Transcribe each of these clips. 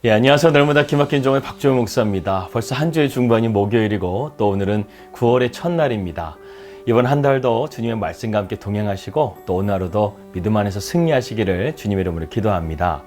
안녕하세요. 날마다 기막힌 종의 박주호 목사입니다. 벌써 한 주의 중반이 목요일이고 또 오늘은 9월의 첫날입니다. 이번 한 달도 주님의 말씀과 함께 동행하시고 또 오늘 하루도 믿음 안에서 승리하시기를 주님의 이름으로 기도합니다.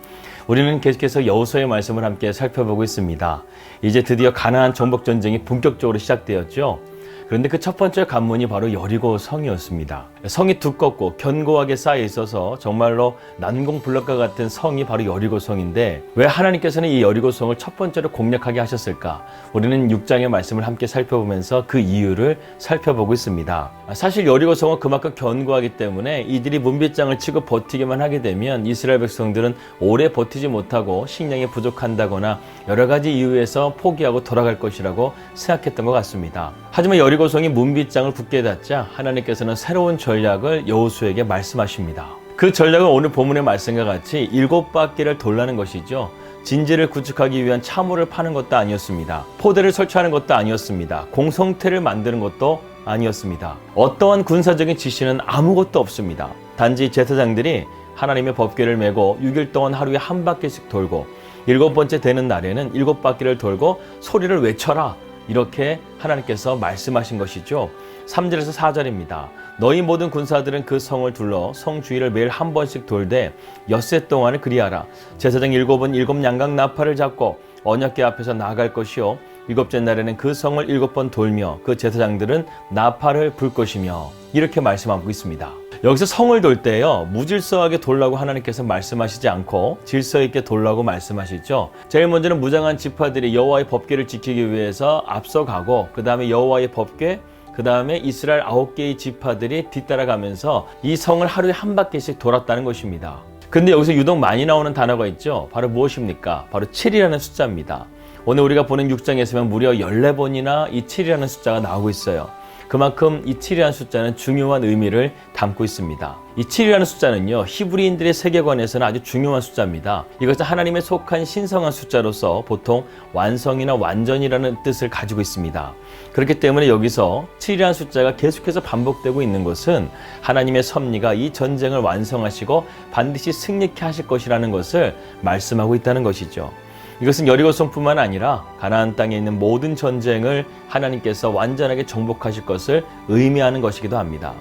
우리는 계속해서 여호수아의 말씀을 함께 살펴보고 있습니다. 이제 드디어 가나안 정복 전쟁이 본격적으로 시작되었죠. 그런데 그 첫 번째 관문이 바로 여리고 성이었습니다. 성이 두껍고 견고하게 쌓여 있어서 정말로 난공불락과 같은 성이 바로 여리고 성인데 왜 하나님께서는 이 여리고 성을 첫 번째로 공략하게 하셨을까? 우리는 6장의 말씀을 함께 살펴보면서 그 이유를 살펴보고 있습니다. 사실 여리고 성은 그만큼 견고하기 때문에 이들이 문빗장을 치고 버티기만 하게 되면 이스라엘 백성들은 오래 버티지 못하고 식량이 부족한다거나 여러 가지 이유에서 포기하고 돌아갈 것이라고 생각했던 것 같습니다. 하지만 여리고성이 문빗장을 붙게 닿자 하나님께서는 새로운 전략을 여호수아에게 말씀하십니다. 그 전략은 오늘 본문의 말씀과 같이 7바퀴를 돌라는 것이죠. 진지를 구축하기 위한 차물을 파는 것도 아니었습니다. 포대를 설치하는 것도 아니었습니다. 공성태를 만드는 것도 아니었습니다. 어떠한 군사적인 지시는 아무것도 없습니다. 단지 제사장들이 하나님의 법궤를 메고 6일 동안 하루에 한 바퀴씩 돌고 7번째 되는 날에는 7바퀴를 돌고 소리를 외쳐라. 이렇게 하나님께서 말씀하신 것이죠. 3절에서 4절입니다. 너희 모든 군사들은 그 성을 둘러 성 주위를 매일 한 번씩 돌되 엿새 동안을 그리하라. 제사장 7은 7 양각 나팔을 잡고 언약궤 앞에서 나아갈 것이요 7째 날에는 그 성을 7번 돌며 그 제사장들은 나팔을 불 것이며 이렇게 말씀하고 있습니다. 여기서 성을 돌 때요 무질서하게 돌라고 하나님께서 말씀하시지 않고 질서 있게 돌라고 말씀하시죠. 제일 먼저는 무장한 지파들이 여호와의 법궤를 지키기 위해서 앞서가고 그 다음에 여호와의 법궤 그 다음에 이스라엘 9개의 지파들이 뒤따라가면서 이 성을 하루에 한 바퀴씩 돌았다는 것입니다. 근데 여기서 유독 많이 나오는 단어가 있죠. 바로 무엇입니까? 바로 7이라는 숫자입니다. 오늘 우리가 보는 6장에서는 무려 14번이나 이 7이라는 숫자가 나오고 있어요. 그만큼 이 7이라는 숫자는 중요한 의미를 담고 있습니다. 이 7이라는 숫자는요, 히브리인들의 세계관에서는 아주 중요한 숫자입니다. 이것은 하나님에 속한 신성한 숫자로서 보통 완성이나 완전이라는 뜻을 가지고 있습니다. 그렇기 때문에 여기서 7이라는 숫자가 계속해서 반복되고 있는 것은 하나님의 섭리가 이 전쟁을 완성하시고 반드시 승리케 하실 것이라는 것을 말씀하고 있다는 것이죠. 이것은 여리고성뿐만 아니라 가나안 땅에 있는 모든 전쟁을 하나님께서 완전하게 정복하실 것을 의미하는 것이기도 합니다.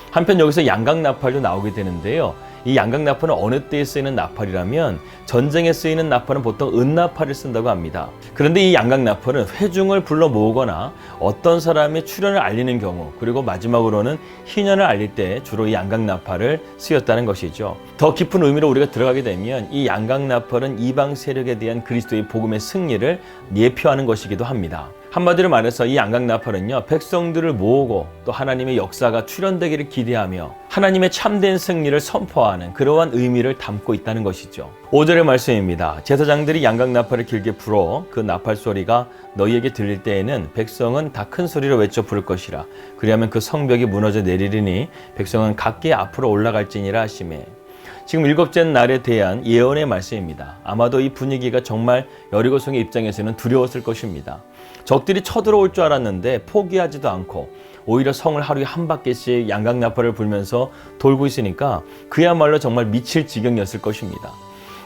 한편 여기서 양각나팔도 나오게 되는데요. 이 양각나팔은 어느 때에 쓰이는 나팔이라면 전쟁에 쓰이는 나팔은 보통 은나팔을 쓴다고 합니다. 그런데 이 양각나팔은 회중을 불러 모으거나 어떤 사람의 출현을 알리는 경우 그리고 마지막으로는 희년을 알릴 때 주로 이 양각나팔을 쓰였다는 것이죠. 더 깊은 의미로 우리가 들어가게 되면 이 양각나팔은 이방 세력에 대한 그리스도의 복음의 승리를 예표하는 것이기도 합니다. 한마디로 말해서 이 양각나팔은요 백성들을 모으고 또 하나님의 역사가 출현되기를 기대하며 하나님의 참된 승리를 선포하는 그러한 의미를 담고 있다는 것이죠. 5절의 말씀입니다. 제사장들이 양각나팔을 길게 불어 그 나팔 소리가 너희에게 들릴 때에는 백성은 다 큰 소리로 외쳐 부를 것이라. 그리하면 그 성벽이 무너져 내리리니 백성은 각기 앞으로 올라갈지니라 하시매. 지금 7째 날에 대한 예언의 말씀입니다. 아마도 이 분위기가 정말 여리고성의 입장에서는 두려웠을 것입니다. 적들이 쳐들어올 줄 알았는데 포기하지도 않고 오히려 성을 하루에 한 바퀴씩 양각나팔을 불면서 돌고 있으니까 그야말로 정말 미칠 지경이었을 것입니다.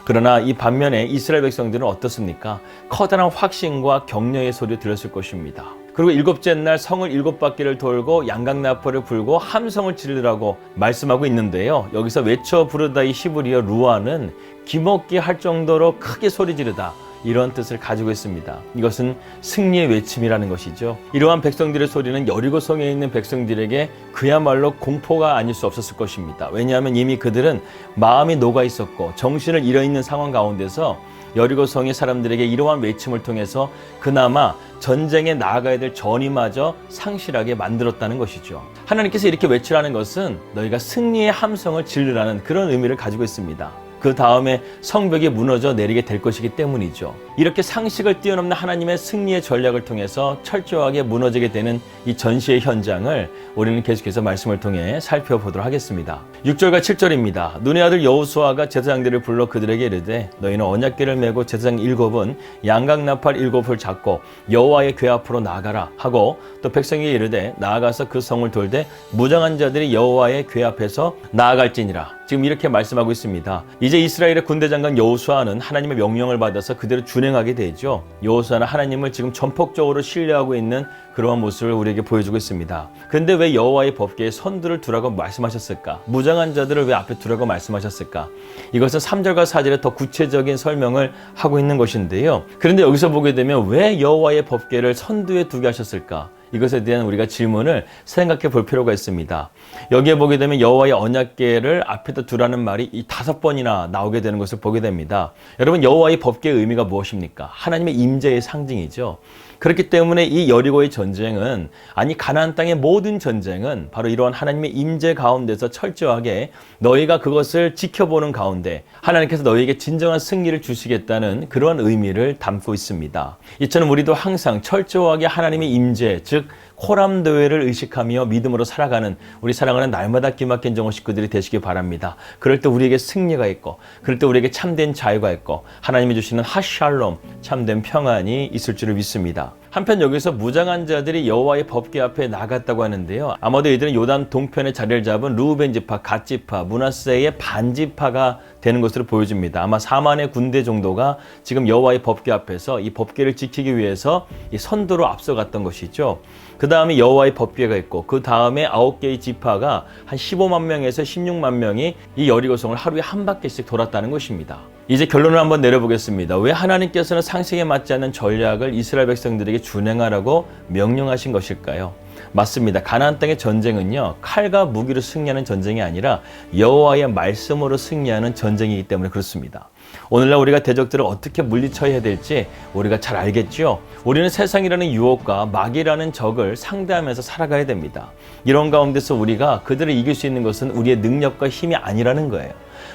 그러나 이 반면에 이스라엘 백성들은 어떻습니까? 커다란 확신과 격려의 소리를 들었을 것입니다. 그리고 7째 날 성을 7바퀴를 돌고 양각나팔을 불고 함성을 지르라고 말씀하고 있는데요. 여기서 외쳐 부르다 이 히브리어 루아는 기먹기 할 정도로 크게 소리 지르다 이런 뜻을 가지고 있습니다. 이것은 승리의 외침이라는 것이죠. 이러한 백성들의 소리는 여리고성에 있는 백성들에게 그야말로 공포가 아닐 수 없었을 것입니다. 왜냐하면 이미 그들은 마음이 녹아 있었고 정신을 잃어있는 상황 가운데서 여리고성의 사람들에게 이러한 외침을 통해서 그나마 전쟁에 나아가야 될 전의마저 상실하게 만들었다는 것이죠. 하나님께서 이렇게 외치라는 것은 너희가 승리의 함성을 지르라는 그런 의미를 가지고 있습니다. 그 다음에 성벽이 무너져 내리게 될 것이기 때문이죠. 이렇게 상식을 뛰어넘는 하나님의 승리의 전략을 통해서 철저하게 무너지게 되는 이 전시의 현장을 우리는 계속해서 말씀을 통해 살펴보도록 하겠습니다. 6절과 7절입니다. 눈의 아들 여호수아가 제사장들을 불러 그들에게 이르되 너희는 언약궤를 메고 제사장 7은 양각나팔 7을 잡고 여호와의 궤 앞으로 나아가라 하고 또 백성에게 이르되 나아가서 그 성을 돌되 무장한 자들이 여호와의 궤 앞에서 나아갈지니라. 지금 이렇게 말씀하고 있습니다. 이제 이스라엘의 군대 장관 여호수아는 하나님의 명령을 받아서 그대로 준행하게 되죠. 여호수아는 하나님을 지금 전폭적으로 신뢰하고 있는 그러한 모습을 우리에게 보여주고 있습니다. 그런데 왜 여호와의 법궤에 선두를 두라고 말씀하셨을까? 무장한 자들을 왜 앞에 두라고 말씀하셨을까? 이것은 3절과 4절에 더 구체적인 설명을 하고 있는 것인데요. 그런데 여기서 보게 되면 왜 여호와의 법궤를 선두에 두게 하셨을까? 이것에 대한 우리가 질문을 생각해 볼 필요가 있습니다. 여기에 보게 되면 여호와의 언약궤를 앞에다 두라는 말이 이 5번이나 나오게 되는 것을 보게 됩니다. 여러분, 여호와의 법궤의 의미가 무엇입니까? 하나님의 임재의 상징이죠. 그렇기 때문에 이 여리고의 전쟁은, 아니 가나안 땅의 모든 전쟁은 바로 이러한 하나님의 임재 가운데서 철저하게 너희가 그것을 지켜보는 가운데 하나님께서 너희에게 진정한 승리를 주시겠다는 그런 의미를 담고 있습니다. 이처럼 우리도 항상 철저하게 하나님의 임재, 즉 코람교회를 의식하며 믿음으로 살아가는 우리 사랑하는 날마다 기막힌 정오 식구들이 되시기 바랍니다. 그럴 때 우리에게 승리가 있고, 그럴 때 우리에게 참된 자유가 있고, 하나님이 주시는 하샬롬, 참된 평안이 있을 줄을 믿습니다. 한편 여기서 무장한 자들이 여호와의 법궤 앞에 나갔다고 하는데요. 아마도 이들은 요단 동편의 자리를 잡은 루벤 지파, 갓 지파, 므낫세의 반 지파가 되는 것으로 보여집니다. 아마 4만의 군대 정도가 지금 여호와의 법궤 앞에서 이 법궤를 지키기 위해서 이 선두로 앞서갔던 것이죠. 그 다음에 여호와의 법궤가 있고, 그 다음에 9개의 지파가 한 15만 명에서 16만 명이 이 여리고성을 하루에 한 바퀴씩 돌았다는 것입니다. 이제 결론을 한번 내려보겠습니다. 왜 하나님께서는 상식에 맞지 않는 전략을 이스라엘 백성들에게 준행하라고 명령하신 것일까요? 맞습니다. 가나안 땅의 전쟁은요, 칼과 무기로 승리하는 전쟁이 아니라 여호와의 말씀으로 승리하는 전쟁이기 때문에 그렇습니다. 오늘날 우리가 대적들을 어떻게 물리쳐야 될지 우리가 잘 알겠죠? 우리는 세상이라는 유혹과 마귀라는 적을 상대하면서 살아가야 됩니다. 이런 가운데서 우리가 그들을 이길 수 있는 것은 우리의 능력과 힘이 아니라는 거예요.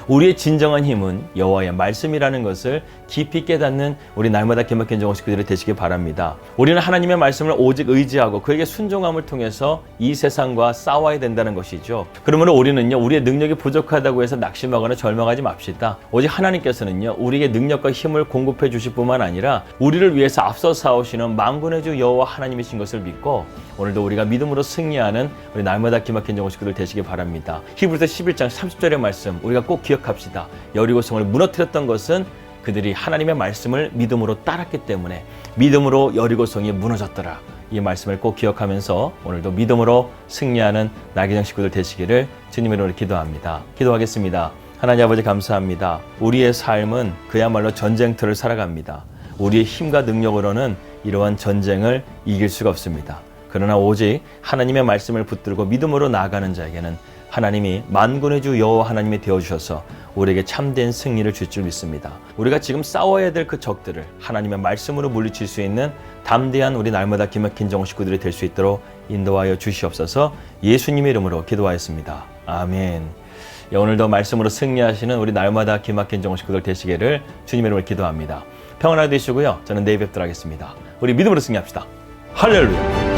우리의 진정한 힘은 여호와의 말씀이라는 것을 깊이 깨닫는 우리 날마다 기막힌 정오 식구들이 되시기 바랍니다. 우리는 하나님의 말씀을 오직 의지하고 그에게 순종함을 통해서 이 세상과 싸워야 된다는 것이죠. 그러므로 우리는요, 우리의 능력이 부족하다고 해서 낙심하거나 절망하지 맙시다. 오직 하나님께서는요, 우리에게 능력과 힘을 공급해 주실 뿐만 아니라 우리를 위해서 앞서 싸우시는 만군의 주 여호와 하나님이신 것을 믿고, 오늘도 우리가 믿음으로 승리하는 우리 날마다 기막힌 정오 식구들 되시기 바랍니다. 히브리서 11장 30절의 말씀 우리가 꼭 기억합시다. 여리고성을 무너뜨렸던 것은 그들이 하나님의 말씀을 믿음으로 따랐기 때문에 믿음으로 여리고성이 무너졌더라. 이 말씀을 꼭 기억하면서 오늘도 믿음으로 승리하는 나기정 식구들 되시기를 주님의 이름으로 기도합니다. 기도하겠습니다. 하나님 아버지, 감사합니다. 우리의 삶은 그야말로 전쟁터를 살아갑니다. 우리의 힘과 능력으로는 이러한 전쟁을 이길 수가 없습니다. 그러나 오직 하나님의 말씀을 붙들고 믿음으로 나아가는 자에게는 하나님이 만군의 주 여호와 하나님이 되어주셔서 우리에게 참된 승리를 줄 줄 믿습니다. 우리가 지금 싸워야 될 그 적들을 하나님의 말씀으로 물리칠 수 있는 담대한 우리 날마다 기막힌 정오 식구들이 될 수 있도록 인도하여 주시옵소서. 예수님의 이름으로 기도하였습니다. 아멘. 오늘도 말씀으로 승리하시는 우리 날마다 기막힌 정오 식구들 되시기를 주님의 이름으로 기도합니다. 평안하게 되시고요. 저는 내일 뵙도록 하겠습니다. 우리 믿음으로 승리합시다. 할렐루야.